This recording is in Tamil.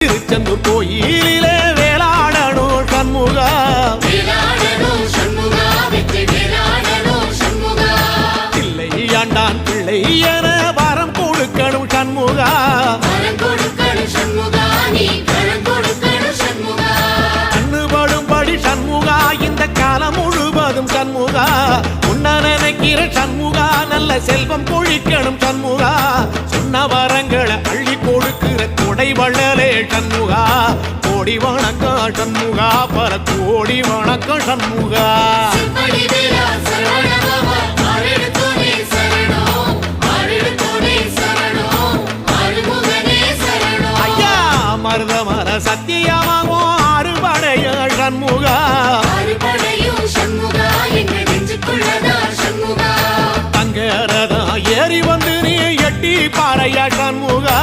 திருச்செந்தூர் கோயிலிலே வேளாடணும் சண்முகா, பிள்ளை ஆண்டான் பிள்ளை என வரம் கொடுக்கணும் சண்முகா, கண்ணுபடும்படி சண்முகா இந்த காலம் முழுவதும் சண்முகா, உன்ன நினைக்கிற சண்முகா நல்ல செல்வம் பொழிக்கணும் சண்முகா, சொன்ன வரங்களை அள்ளி கொடுக்கிற கொடை வள்ளலே சண்முகா, கோடி வணக்கம் சண்முகா, பல கோடி வணக்கம் சண்முகா. ஐயா மருதமர சத்தியமாகும் அறுபடைய சண்முகா, தங்கரதா ஏறி வந்து நீ எட்டி பாறையா சண்முகா,